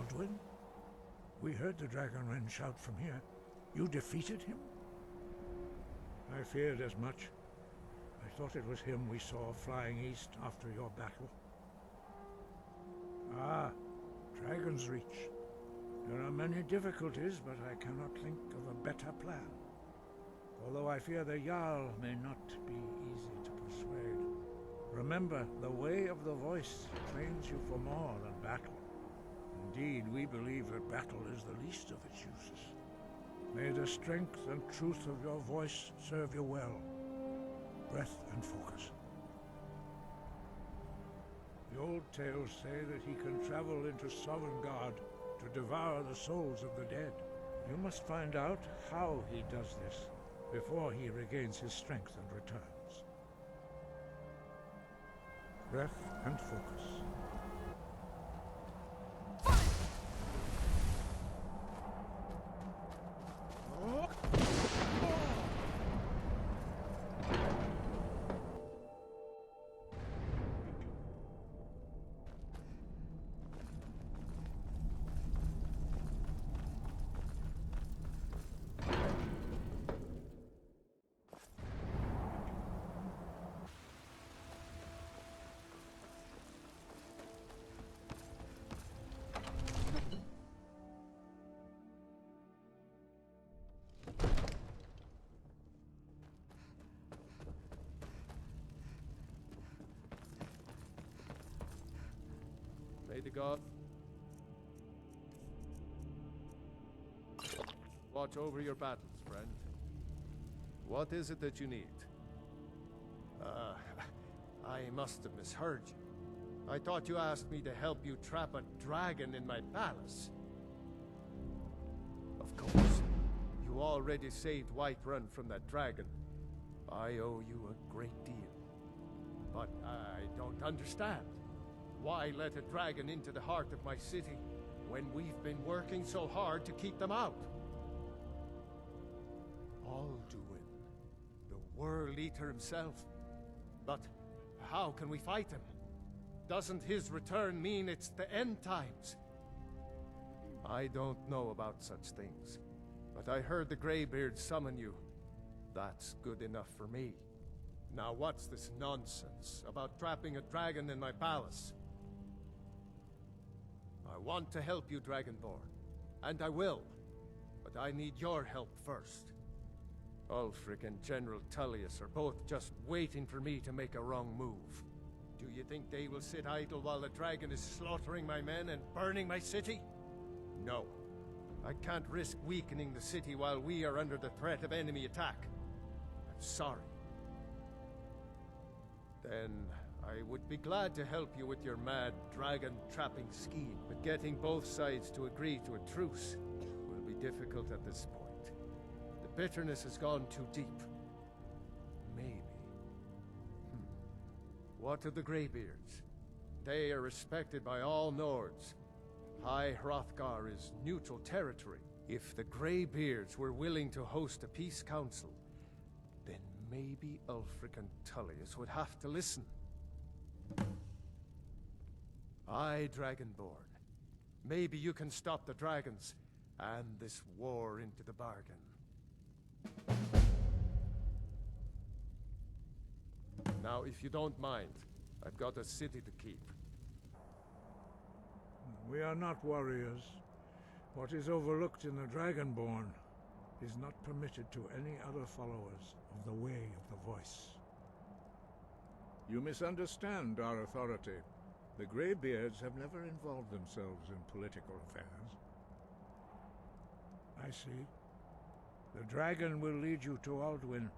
Alduin? We heard the Dragonren shout from here. You defeated him? I feared as much. I thought it was him we saw flying east after your battle. Ah, Dragon's Reach. There are many difficulties, but I cannot think of a better plan. Although I fear the Jarl may not be easy to persuade. Remember, the way of the voice trains you for more than battle. Indeed, we believe that battle is the least of its uses. May the strength and truth of your voice serve you well. Breath and focus. The old tales say that he can travel into Sovngarde to devour the souls of the dead. You must find out how he does this before he regains his strength and returns. Breath and focus. May the gods watch over your battles, friend. What is it that you need? I must have misheard you. I thought you asked me to help you trap a dragon in my palace. Of course. You already saved Whiterun from that dragon. I owe you a great deal. But I don't understand. Why let a dragon into the heart of my city when we've been working so hard to keep them out? Alduin, the World Eater himself. But how can we fight him? Doesn't his return mean it's the end times? I don't know about such things, but I heard the Greybeard summon you. That's good enough for me. Now what's this nonsense about trapping a dragon in my palace? I want to help you, Dragonborn, and I will, but I need your help first. Ulfric and General Tulius are both just waiting for me to make a wrong move. Do you think they will sit idle while the dragon is slaughtering my men and burning my city? No. I can't risk weakening the city while we are under the threat of enemy attack. I'm sorry. Then I would be glad to help you with your mad dragon-trapping scheme, but getting both sides to agree to a truce will be difficult at this point. The bitterness has gone too deep. Maybe. What of the Greybeards? They are respected by all Nords. High Hrothgar is neutral territory. If the Greybeards were willing to host a peace council, then maybe Ulfric and Tullius would have to listen. Aye, Dragonborn. Maybe you can stop the dragons, and this war into the bargain. Now, if you don't mind, I've got a city to keep. We are not warriors. What is overlooked in the Dragonborn is not permitted to any other followers of the Way of the Voice. You misunderstand our authority. The Greybeards have never involved themselves in political affairs. I see. The dragon will lead you to Alduin,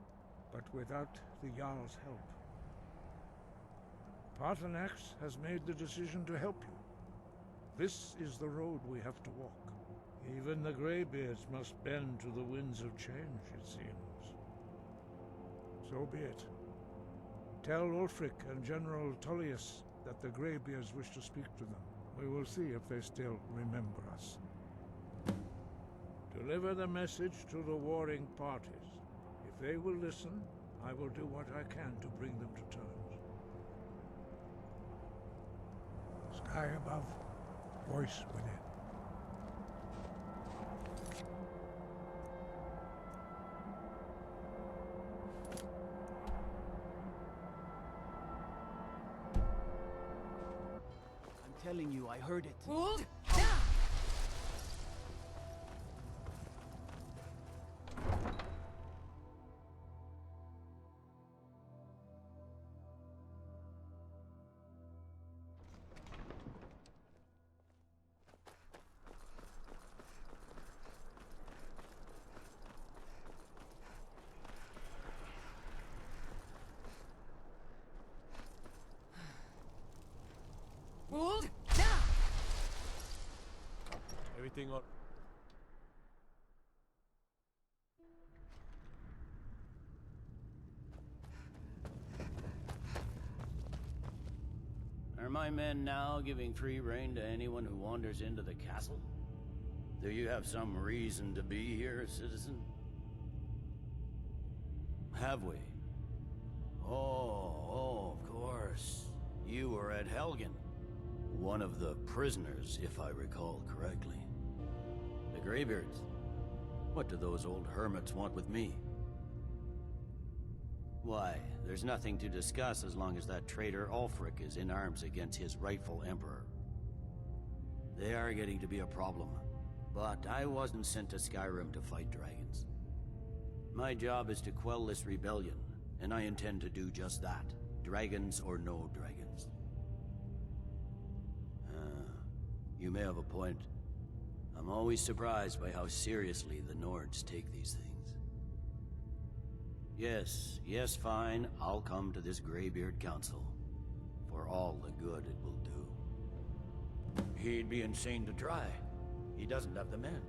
but without the Jarl's help. Paarthurnax has made the decision to help you. This is the road we have to walk. Even the Greybeards must bend to the winds of change, it seems. So be it. Tell Ulfric and General Tulius that the Greybeards wish to speak to them. We will see if they still remember us. Deliver the message to the warring parties. If they will listen, I will do what I can to bring them to terms. Sky above, voice within. telling you, I heard it. Hold! Hold! Everything on... Are my men now giving free rein to anyone who wanders into the castle? Do you have some reason to be here, citizen? Have we? Oh, of course. You were at Helgen. One of the prisoners, if I recall correctly. The Greybeards. What do those old hermits want with me? Why, there's nothing to discuss as long as that traitor Ulfric is in arms against his rightful emperor. They are getting to be a problem, but I wasn't sent to Skyrim to fight dragons. My job is to quell this rebellion, and I intend to do just that, dragons or no dragons. You may have a point. I'm always surprised by how seriously the Nords take these things. Yes, fine. I'll come to this Greybeard Council. For all the good it will do. He'd be insane to try. He doesn't have the men.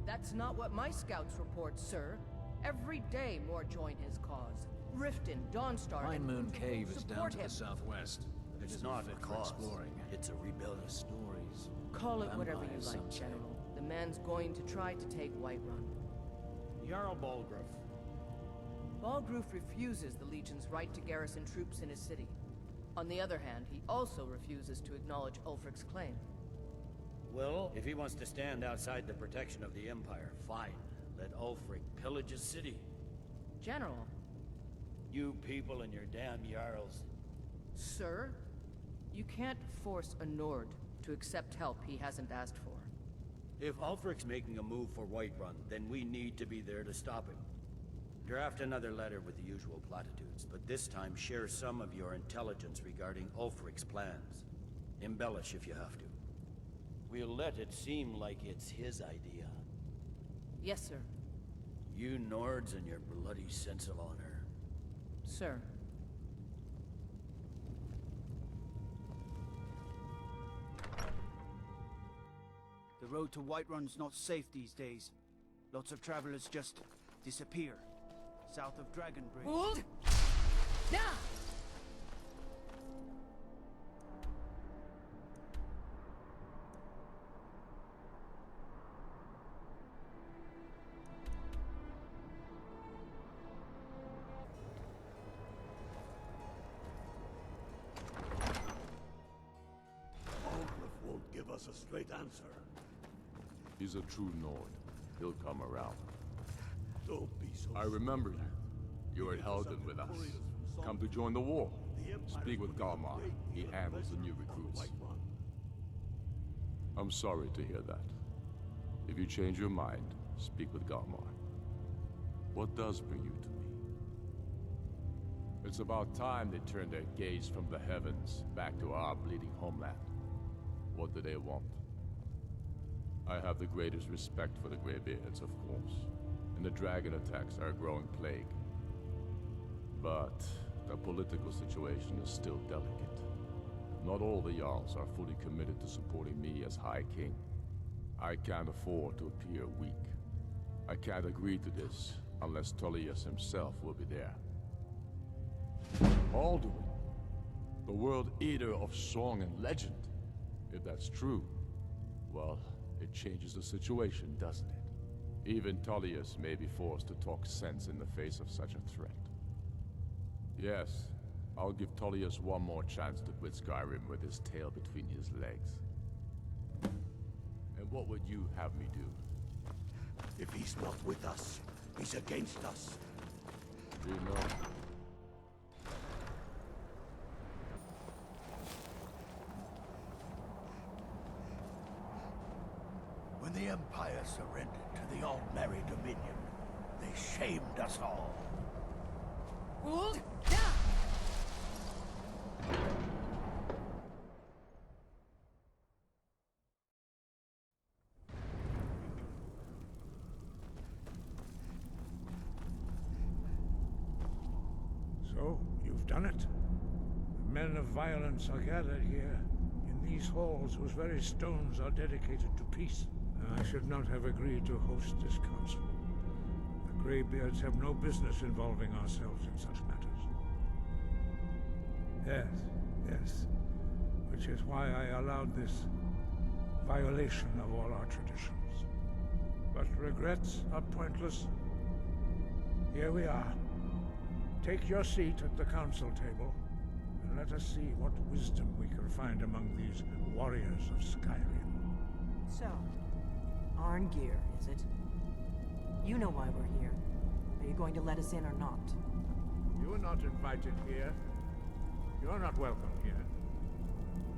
That's not what my scouts report, sir. Every day more join his cause. Riften, Dawnstar, Pine and Moon Ulfric Cave is down support to him. the southwest. It It's isn't not fit a for cause. exploring. It's a rebellion. Stories. Call it whatever you Vampires, like, some say. General. The man's going to try to take Whiterun. Jarl Balgruuf. Balgruuf refuses the Legion's right to garrison troops in his city. On the other hand, he also refuses to acknowledge Ulfric's claim. Well, if he wants to stand outside the protection of the Empire, fine. Let Ulfric pillage his city. General, You people and your damn Jarls. sir, you can't force a Nord to accept help he hasn't asked for. If Ulfric's making a move for Whiterun, then we need to be there to stop him. Draft another letter with the usual platitudes, but this time share some of your intelligence regarding Ulfric's plans. Embellish if you have to. We'll let it seem like it's his idea. Yes, sir. You Nords and your bloody sense of honor. Sir. The road to Whiterun's not safe these days. Lots of travelers just disappear. South of Dragonbridge. Hold! Now! Ulfric won't give us a straight answer. He's a true Nord. He'll come around. Don't be so I remember you. You were at Helgen with us. Come to join the war. Speak with Galmar. He handles the new recruits. I'm sorry to hear that. If you change your mind, speak with Galmar. What does bring you to me? It's about time they turned their gaze from the heavens back to our bleeding homeland. What do they want? I have the greatest respect for the Greybeards, of course, and the dragon attacks are a growing plague. But the political situation is still delicate. Not all the Jarls are fully committed to supporting me as High King. I can't afford to appear weak. I can't agree to this unless Tulius himself will be there. Alduin, the World Eater of song and legend. If that's true, well, it changes the situation, doesn't it? Even Tulius may be forced to talk sense in the face of such a threat. Yes, I'll give Tulius one more chance to quit Skyrim with his tail between his legs. And what would you have me do? If he's not with us, he's against us. Do you know? Empire surrendered to the Aldmeri Dominion, they shamed us all. So, you've done it. The men of violence are gathered here, in these halls whose very stones are dedicated to peace. I should not have agreed to host this council. The Greybeards have no business involving ourselves in such matters. Yes. Which is why I allowed this violation of all our traditions. But regrets are pointless. Here we are. Take your seat at the council table, and let us see what wisdom we can find among these warriors of Skyrim. So, Arngeir, is it? You know why we're here. Are you going to let us in or not? You are not invited here. You're not welcome here.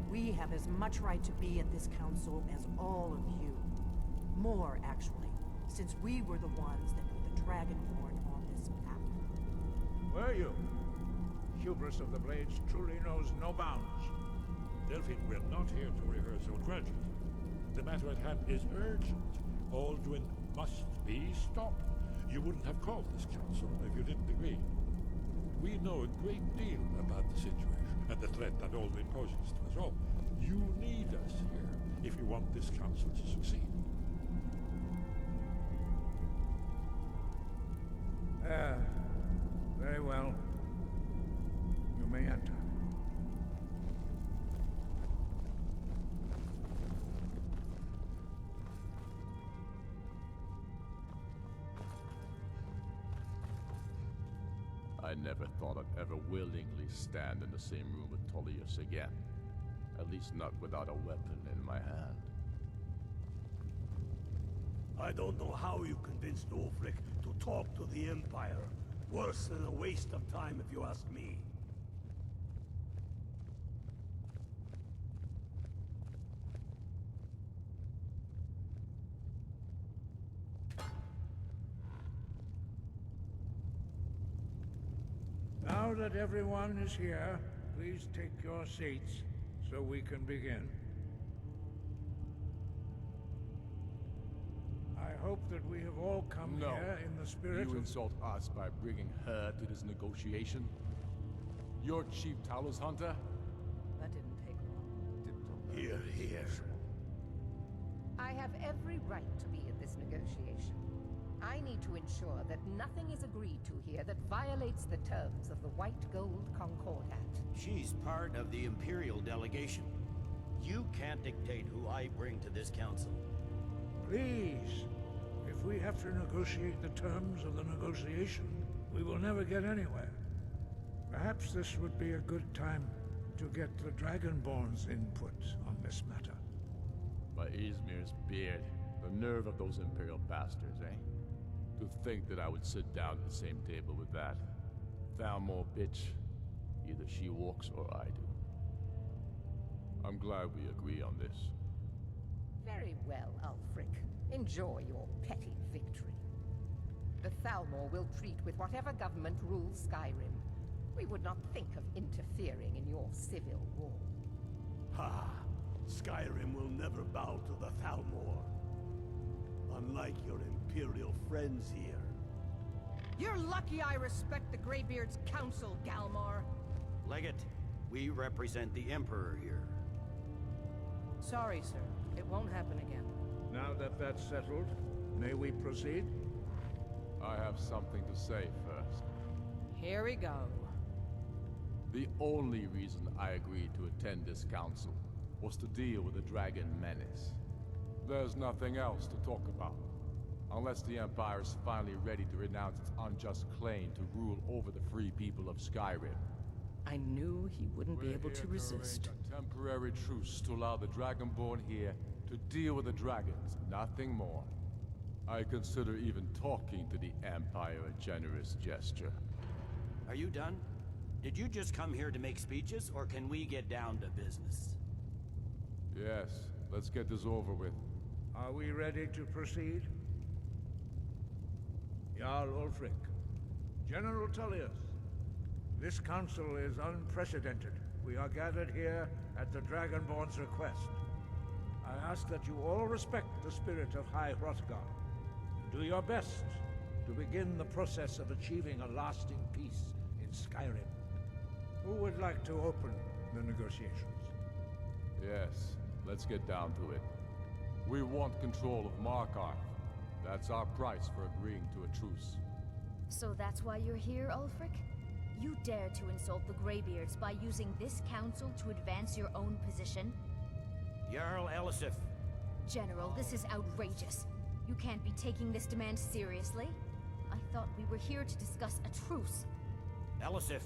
We have as much right to be at this council as all of you. More, actually, since we were the ones that put the Dragonborn on this path. Were you? Hubris of the Blades truly knows no bounds. Delphine, we're not here to rehearse or graduate. The matter at hand is urgent. Alduin must be stopped. You wouldn't have called this council if you didn't agree. We know a great deal about the situation and the threat that Alduin poses to us all. You need us here if you want this council to succeed. Very well. You may enter. I never thought I'd ever willingly stand in the same room with Tulius again. At least not without a weapon in my hand. I don't know how you convinced Ulfric to talk to the Empire. Worse than a waste of time, if you ask me. Now that everyone is here, please take your seats so we can begin. I hope that we have all come here in the spirit You of... insult us by bringing her to this negotiation? You're Chief Talos Hunter? That didn't take long. Here. I have every right to be at this negotiation. I need to ensure that nothing is agreed to here that violates the terms of the White Gold Concordat. She's part of the Imperial delegation. You can't dictate who I bring to this council. Please, if we have to negotiate the terms of the negotiation, we will never get anywhere. Perhaps this would be a good time to get the Dragonborn's input on this matter. By Izmir's beard, the nerve of those Imperial bastards, eh? To think that I would sit down at the same table with that Thalmor bitch. Either she walks or I do. I'm glad we agree on this. Very well, Ulfric. Enjoy your petty victory. The Thalmor will treat with whatever government rules Skyrim. We would not think of interfering in your civil war. Ha! Skyrim will never bow to the Thalmor. Unlike your Imperial friends here. You're lucky I respect the Greybeard's counsel, Galmar. Legate, we represent the Emperor here. Sorry, sir. It won't happen again. Now that that's settled, may we proceed? I have something to say first. Here we go. The only reason I agreed to attend this council was to deal with the Dragon Menace. There's nothing else to talk about. Unless the Empire is finally ready to renounce its unjust claim to rule over the free people of Skyrim. I knew he wouldn't be able to resist. A temporary truce to allow the Dragonborn here to deal with the dragons, nothing more. I consider even talking to the Empire a generous gesture. Are you done? Did you just come here to make speeches, or can we get down to business? Yes, let's get this over with. Are we ready to proceed? Jarl Ulfric, General Tulius, this council is unprecedented. We are gathered here at the Dragonborn's request. I ask that you all respect the spirit of High Hrothgar, and do your best to begin the process of achieving a lasting peace in Skyrim. Who would like to open the negotiations? Yes, let's get down to it. We want control of Markarth. That's our price for agreeing to a truce. So that's why you're here, Ulfric? You dare to insult the Greybeards by using this council to advance your own position? Jarl Elisif. General, this is outrageous. You can't be taking this demand seriously. I thought we were here to discuss a truce. Elisif,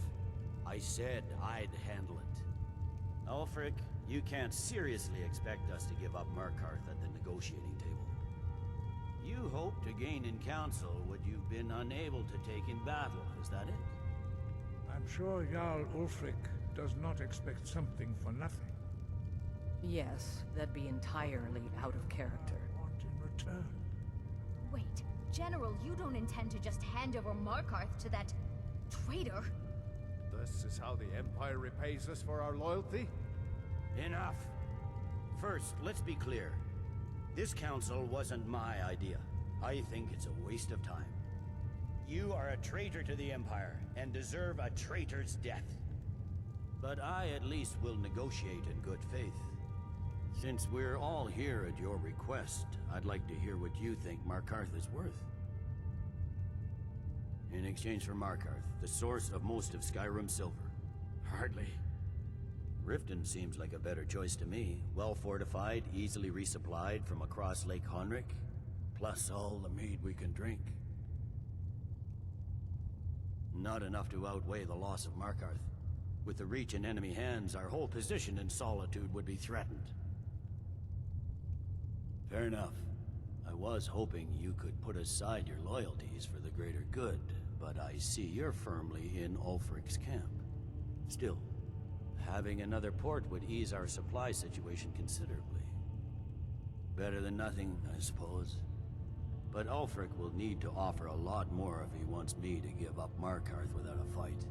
I said I'd handle it. Ulfric, you can't seriously expect us to give up Markarth at the negotiating table. You hoped to gain in council what you've been unable to take in battle, is that it? I'm sure Jarl Ulfric does not expect something for nothing. Yes, that'd be entirely out of character. What in return? Wait, General, you don't intend to just hand over Markarth to that traitor? This is how the Empire repays us for our loyalty? Enough. First, let's be clear. This council wasn't my idea. I think it's a waste of time. You are a traitor to the Empire, and deserve a traitor's death. But I at least will negotiate in good faith. Since we're all here at your request, I'd like to hear what you think Markarth is worth. In exchange for Markarth, the source of most of Skyrim's silver. Hardly. Riften seems like a better choice to me. Well fortified, easily resupplied from across Lake Honric, plus all the mead we can drink. Not enough to outweigh the loss of Markarth. With the Reach in enemy hands, our whole position in Solitude would be threatened. Fair enough. I was hoping you could put aside your loyalties for the greater good, but I see you're firmly in Ulfric's camp. Still, having another port would ease our supply situation considerably. Better than nothing, I suppose. But Ulfric will need to offer a lot more if he wants me to give up Markarth without a fight.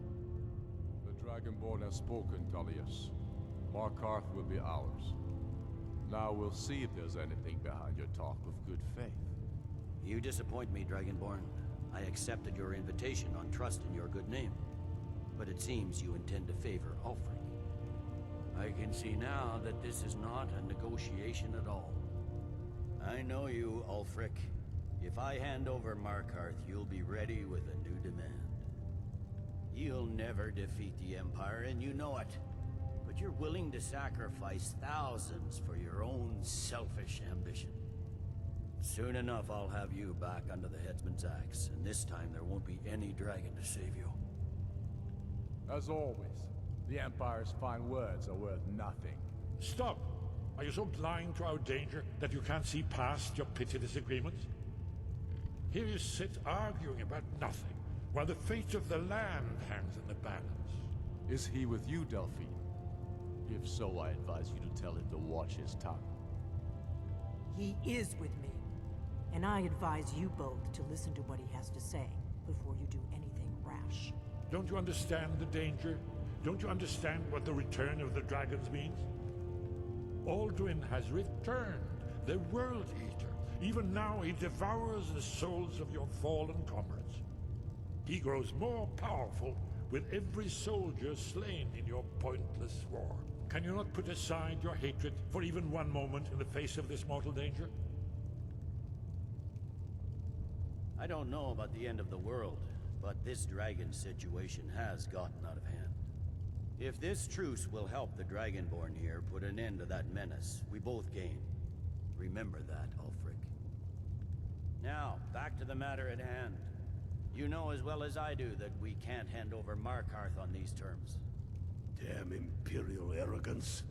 The Dragonborn has spoken, Tulius. Markarth will be ours. Now we'll see if there's anything behind your talk of good faith. You disappoint me, Dragonborn. I accepted your invitation on trust in your good name. But it seems you intend to favor Ulfric. I can see now that this is not a negotiation at all. I know you, Ulfric. If I hand over Markarth, you'll be ready with a new demand. You'll never defeat the Empire, and you know it. But you're willing to sacrifice thousands for your own selfish ambition. Soon enough, I'll have you back under the headsman's axe, and this time there won't be any dragon to save you. As always, the Empire's fine words are worth nothing. Stop! Are you so blind to our danger that you can't see past your petty disagreements? Here you sit arguing about nothing, while the fate of the land hangs in the balance. Is he with you, Delphine? If so, I advise you to tell him to watch his tongue. He is with me. And I advise you both to listen to what he has to say before you do anything rash. Don't you understand the danger? Don't you understand what the return of the dragons means? Alduin has returned, the World Eater. Even now he devours the souls of your fallen comrades. He grows more powerful with every soldier slain in your pointless war. Can you not put aside your hatred for even one moment in the face of this mortal danger? I don't know about the end of the world, but this dragon situation has gotten out of hand. If this truce will help the Dragonborn here put an end to that menace, we both gain. Remember that, Ulfric. Now, back to the matter at hand. You know as well as I do that we can't hand over Markarth on these terms. Damn Imperial arrogance.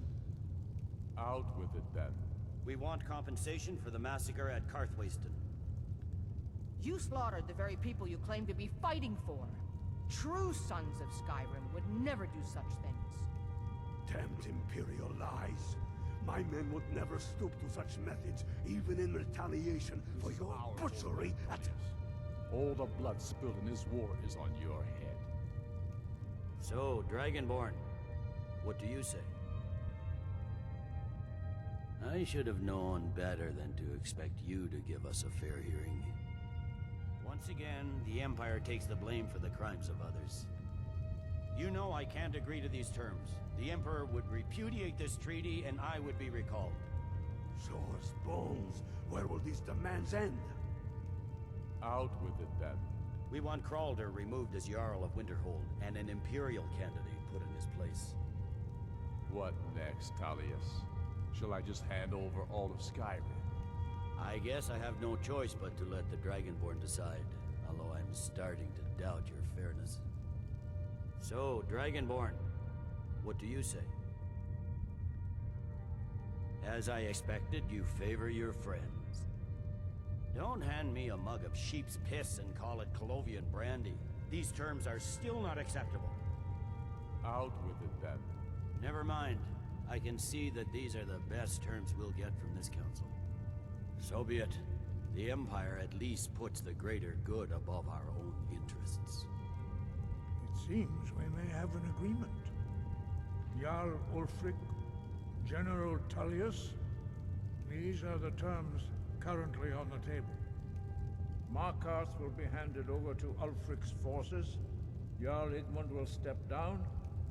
Out with it, then. We want compensation for the massacre at Karthwasten. You slaughtered the very people you claim to be fighting for. True sons of Skyrim would never do such things. Damned Imperial lies. My men would never stoop to such methods, even in retaliation for your butchery at... All the blood spilled in this war is on your head. So, Dragonborn, what do you say? I should have known better than to expect you to give us a fair hearing. Once again, the Empire takes the blame for the crimes of others. You know I can't agree to these terms. The Emperor would repudiate this treaty, and I would be recalled. Show us bones. Where will these demands end? Out with it, then. We want Kralder removed as Jarl of Winterhold, and an Imperial candidate put in his place. What next, Tulius? Shall I just hand over all of Skyrim? I guess I have no choice but to let the Dragonborn decide, although I'm starting to doubt your fairness. So, Dragonborn, what do you say? As I expected, you favor your friends. Don't hand me a mug of sheep's piss and call it Colovian brandy. These terms are still not acceptable. Out with it, then. Never mind. I can see that these are the best terms we'll get from this council. So be it. The Empire at least puts the greater good above our own interests. It seems we may have an agreement. Jarl Ulfric, General Tulius, these are the terms currently on the table. Markarth will be handed over to Ulfric's forces, Jarl Igmund will step down,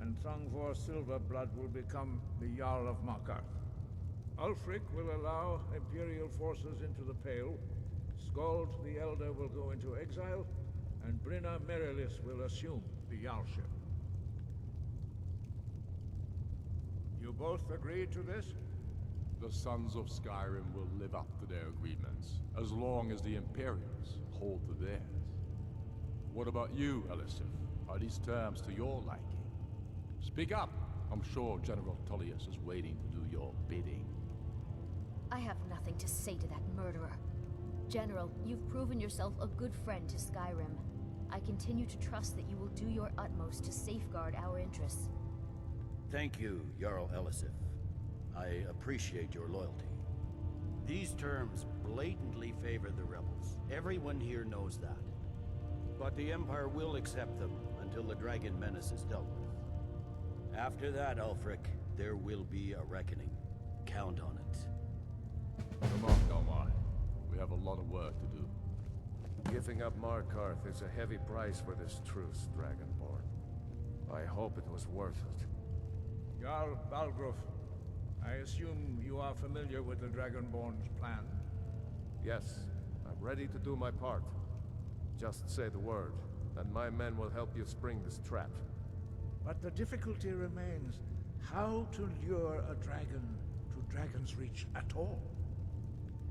and Thalmor Silverblood will become the Jarl of Markarth. Ulfric will allow Imperial forces into the Pale, Skald the Elder will go into exile, and Brynna Merilis will assume the Jarlship. You both agree to this? The Sons of Skyrim will live up to their agreements, as long as the Imperials hold to theirs. What about you, Elisif? Are these terms to your liking? Speak up! I'm sure General Tulius is waiting to do your bidding. I have nothing to say to that murderer. General, you've proven yourself a good friend to Skyrim. I continue to trust that you will do your utmost to safeguard our interests. Thank you, Jarl Elisif. I appreciate your loyalty. These terms blatantly favor the rebels. Everyone here knows that. But the Empire will accept them until the Dragon Menace is dealt with. After that, Ulfric, there will be a reckoning. Count on it. Come on, Thalmor. We have a lot of work to do. Giving up Markarth is a heavy price for this truce, Dragonborn. I hope it was worth it. Jarl Balgruuf, I assume you are familiar with the Dragonborn's plan? Yes, I'm ready to do my part. Just say the word, and my men will help you spring this trap. But the difficulty remains how to lure a dragon to Dragon's Reach at all.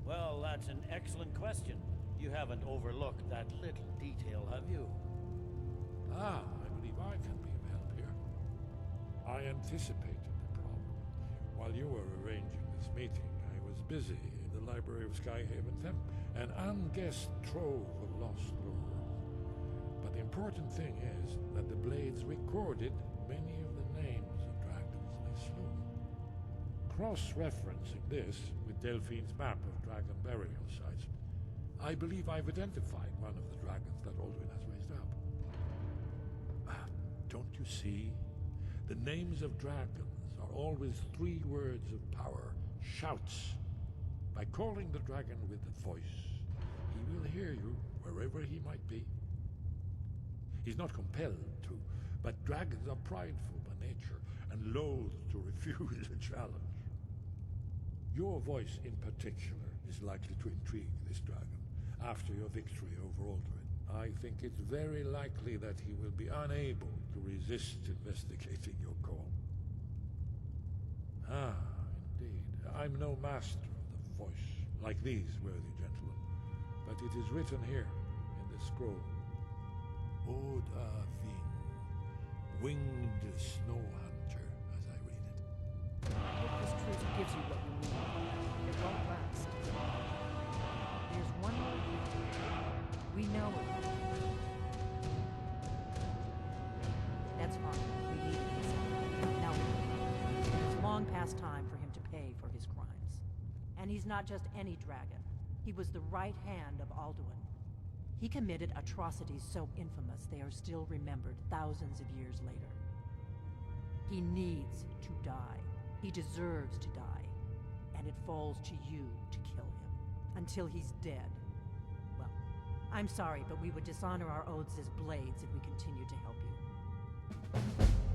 Well, that's an excellent question. You haven't overlooked that little detail, have you? I believe I can be of help here. I anticipated the problem. While you were arranging this meeting, I was busy in the library of Skyhaven Temp, an unguessed trove of lost lore. But the important thing is that the blades recorded many of the names of dragons they slew. Cross-referencing this with Delphine's map of dragon burial sites, I believe I've identified one of the dragons that Alduin has raised up. Don't you see? The names of dragons are always 3 words of power, shouts. By calling the dragon with the voice, he will hear you wherever he might be. He's not compelled to, but dragons are prideful by nature and loath to refuse a challenge. Your voice in particular is likely to intrigue this dragon after your victory over Alduin. I think it's very likely that he will be unable to resist investigating your call. Indeed. I'm no master of the voice, like these worthy gentlemen, but it is written here in this scroll. Oda Ving, winged snow hunter, as I read it. I hope this truce gives you what you need. It won't last. There's one more thing. We know it. That's fine. We needed this. Now, it's long past time for him to pay for his his crimes. And he's not just any dragon. He was the right hand of Alduin. He committed atrocities so infamous they are still remembered thousands of years later. He needs to die. He deserves to die. And it falls to you to kill him. Until he's dead. Well, I'm sorry, but we would dishonor our oaths as blades if we continued to help you.